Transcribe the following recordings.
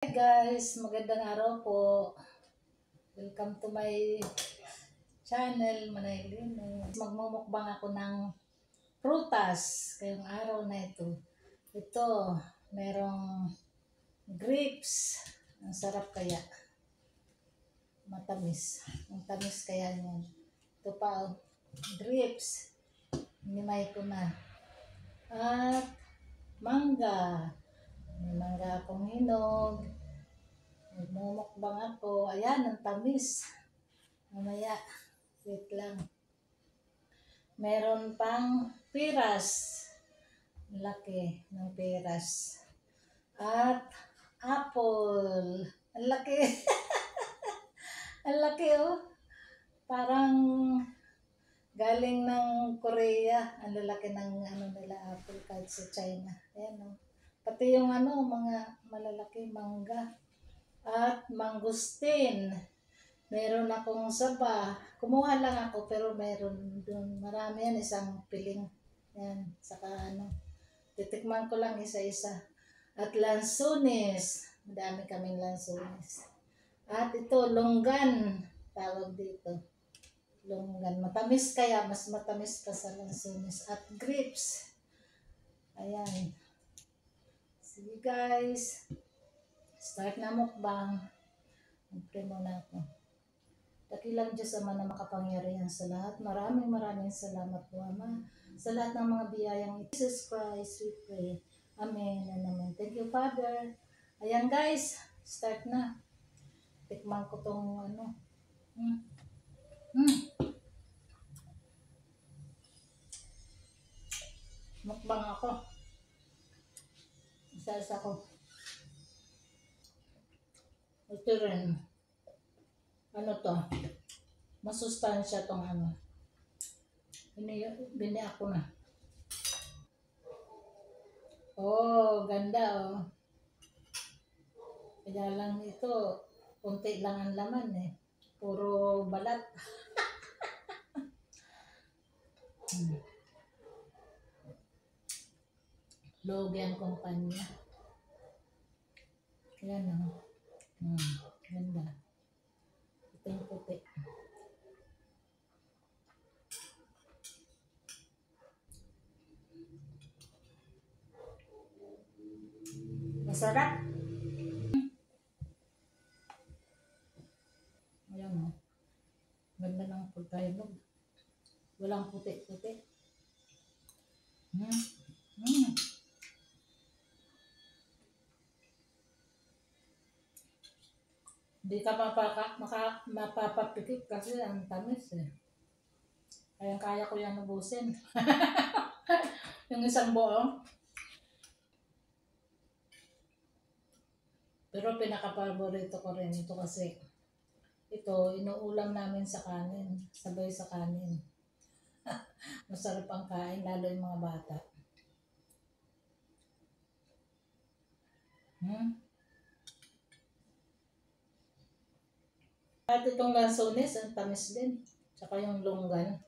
Hi guys, magandang araw po. Welcome to my channel, Manaylin. Magmumukbang ako ng prutas ngayong araw na ito. Ito, merong grapes. Ang sarap kaya. Matamis. Ang tamis kaya niyan. Ito pa, grapes. Hinimay ko na. At mangga. May mangga akong hinog. Nagmumukbang ako. Ayan, ang tamis. Mamaya, wait lang. Meron pang piras. Laki ng piras. At apple. Ang laki. Ang laki oh. Parang galing ng Korea. Ang lalaki ng nila apple kahit sa China. Ayan oh. Pati yung mga malalaki mangga. At mangustin. Meron akong saba. Kumuha lang ako pero meron doon. Marami yan, isang piling. Yan, saka titikman ko lang isa-isa. At lansunis. Madami kaming lansunis. At ito, longgan. Tawag dito. Longgan. Matamis kaya, mas matamis pa sa lansunis. At grapes. Ayan. Sige guys. Start na mukbang. Magpre muna ako. Dakilang Diyos Ama na makapangyarihan sa lahat. Maraming salamat po Ama. Sa lahat ng mga biyayang Jesus Christ, we pray. Amen and amen. Thank you Father. Ayan guys, start na. Tikman ko tong Mukbang ako. Isa-isa ko. Ito rin. Ano to? Masustansya tong Bini ako na. Oh, ganda oh. Kaya lang ito, kunti lang ang laman eh. Puro balat. Logi ang kumpanya. Ayan oh. Ganda. Ito yung puti. Masarap. Ayan o. Ganda ng pagkahinog. Walang puti-puti. Hindi ka mapapapikit kasi ang tamis eh. Kaya ko yan ubusin. Yung isang buo. Pero pinaka-paborito ko rin ito kasi ito, inuulam namin sa kanin. Sabay sa kanin. Masarap ang kain, lalo yung mga bata. At itong lansones, ang tamis din. Tsaka yung longgan.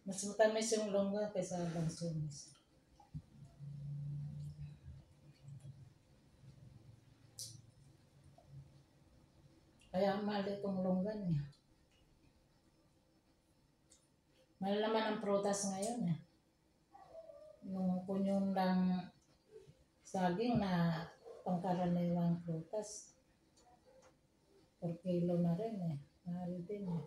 Mas matamis yung longgan kaysa lansones. Kaya mahal itong longgan eh. Mahal naman ang prutas ngayon eh. Yung punyon lang saging na pangkaraniwang prutas. 4 kilo na rin eh. Mahal din eh.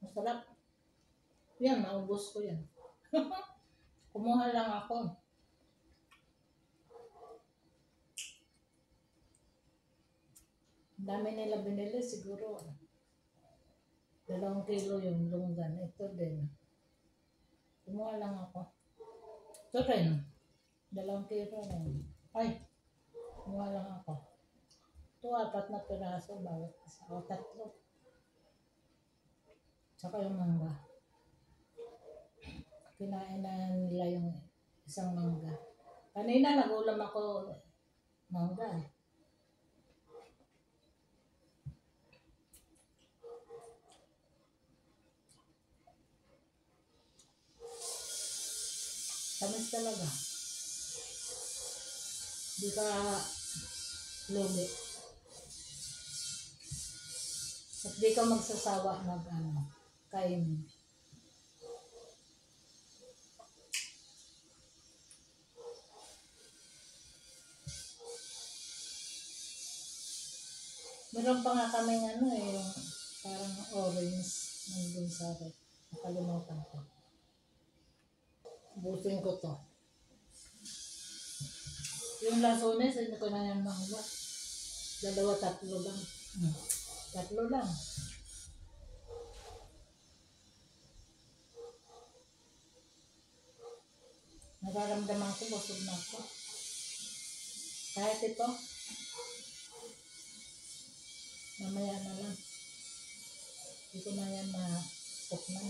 Masarap. Yan, naubos ko yan. Kumuha lang ako. Dami nila binili siguro. 2 kilo yung longgan. Ito din. Kumuha lang ako. Ito rin. 2 kilo rin. Ay, kumuha lang ako. Ito 4 na piraso bawat isa. O 3. Tsaka yung mangga. Kinain na nila yung isang mangga. Kanina nagulam ako mangga eh. Tamis talaga. Di ka lugi. At di ka magsasawa kain. Meron pa nga kaming yung parang orange nandun sa rep. Nakalimutan ko. Busin ko to. Yung lansones, hindi ko na yan mahuwa. 2, 3 lang. 3 lang. Nararamdaman ko, busog na ako. Kahit ito, mamaya na lang. Hindi ko na yan ma-tukman.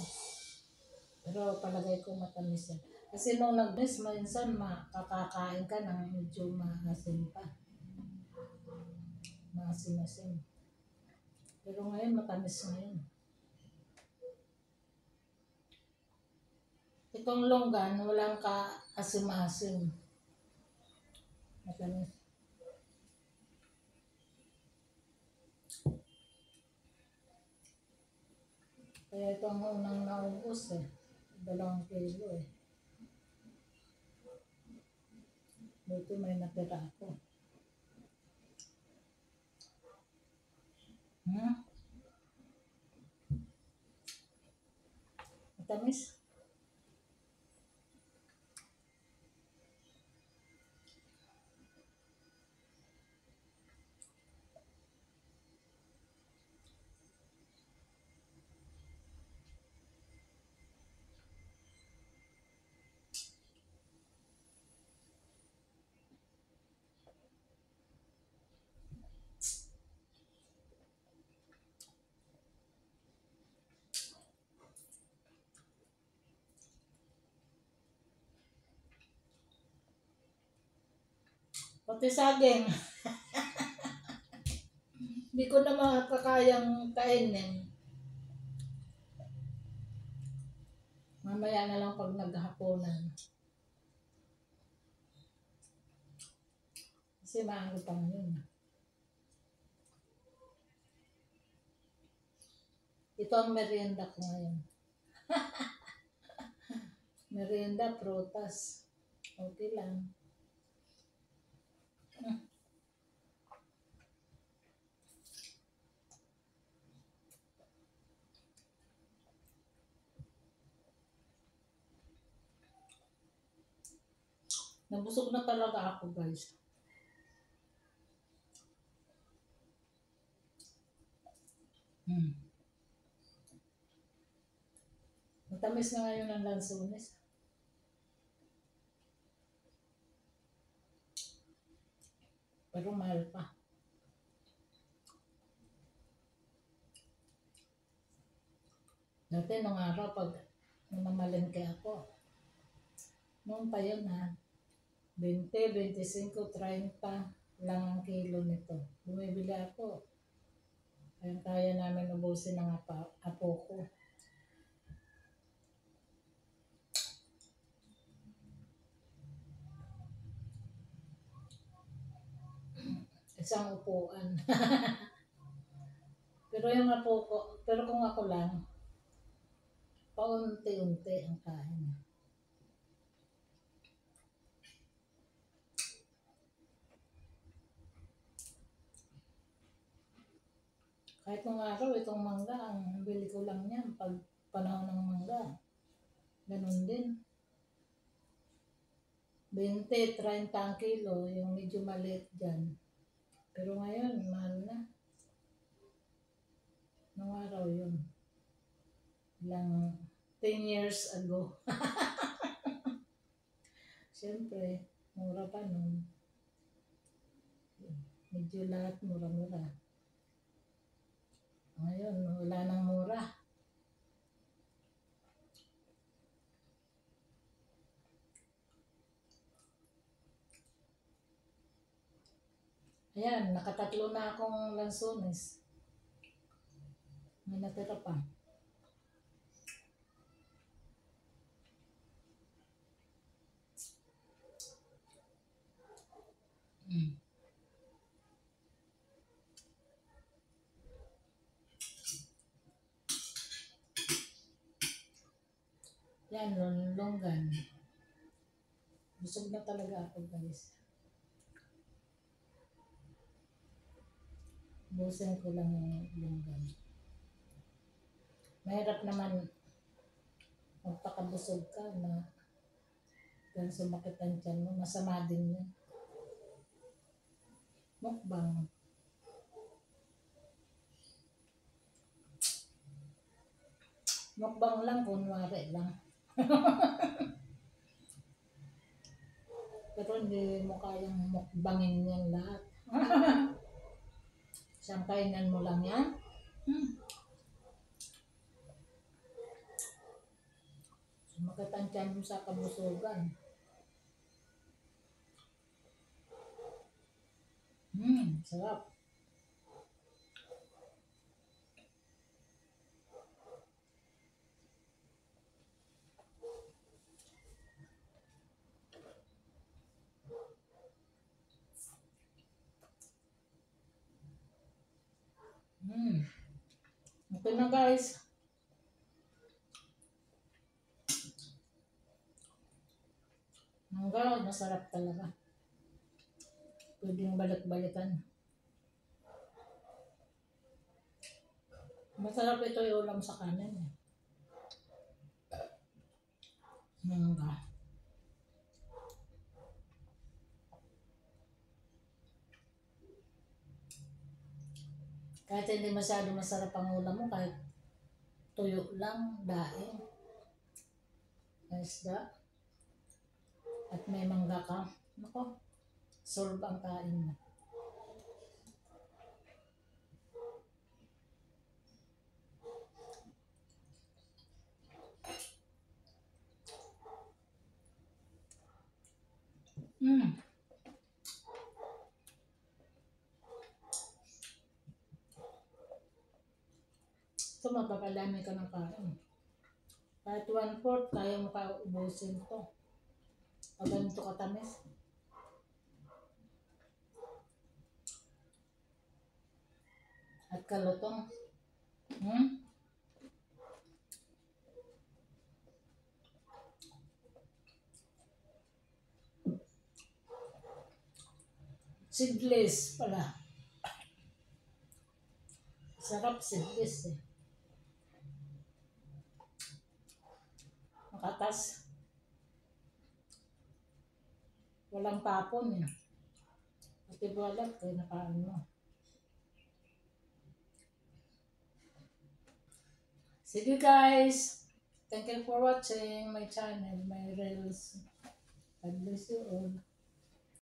Pero palagay ko matamis yan. Kasi nung nag-miss, minsan makakakain ka ng medyo maasim pa. Maasim-asim. Pero ngayon, matamis ngayon. Itong longgan, walang ka-asim-asim. Matamis. Kaya ito ang unang naubos 2 kilo Buti may natira ako. Matamis. Pati saging. Hindi ko na makakayang kainin. Mamaya na lang pag naghahaponan. Kasi maaga pa ngayon. Ito ang merienda ko ngayon. Merienda, prutas. Okay lang. Nabusog na talaga ako, guys. Matamis na ngayon ang lansones. Pero mahal pa. Dati nung araw, pag namamalengke ako, noon pa yun 20, 25, 30 lang ang kilo nito. Bumibili ako. Kaya namin ubusin ng apo ko. Isang upuan. Pero yung apo ko, pero kung ako lang, paunti-unti ang kain. Kahit nung araw, itong mangga, ang bili ko lang yan pag panahon ng mangga. Ganun din. 20, 30 ang kilo, yung medyo maliit dyan. Pero ngayon, mahal na. Nung araw yun. Ilang 10 years ago. Siyempre, mura pa nun. Medyo lahat mura-mura. Ngayon, wala nang mura. Ayan, nakatatlo na akong lansones. May natira pa. . . . . . . . . . . . . . . . . . . . . . . . . . . . . . . . . . . . . . . . . . . . . . . . . . . . . . . . . . . . . . Yan, longgan. Busog na talaga ako, guys. Busin ko lang yung longgan. Mahirap naman magpakabusog ka na kung sumakit ang tiyan mo. Masama din yun. Mukbang. Mukbang lang, kunwari lang. Pero hindi mo kayang mukbangin yan lahat. Isang kainan mo lang yan. Sumakit ang tiyan mo sa kabusugan. Sarap. Okay na, guys. Mangga, masarap talaga. Pwede yung balik-balikan. Masarap ito yung ulam sa kanin. Mangga. Kahit hindi masyado masarap ang ulam mo, kahit tuyo lang, daing, isda, at may mangga ka, nako, solve ang kain mo. Ito, mapapalami ka ng kain. Kahit 1/4, kaya mo ka ubusin to. Pag ganito katamis. At kalutong. Seedless pala. Sarap seedless eh. Makatas. Walang tapon eh. Pati balat kaya nakaan mo. Sige guys. Thank you for watching my channel, my reels. God bless you all.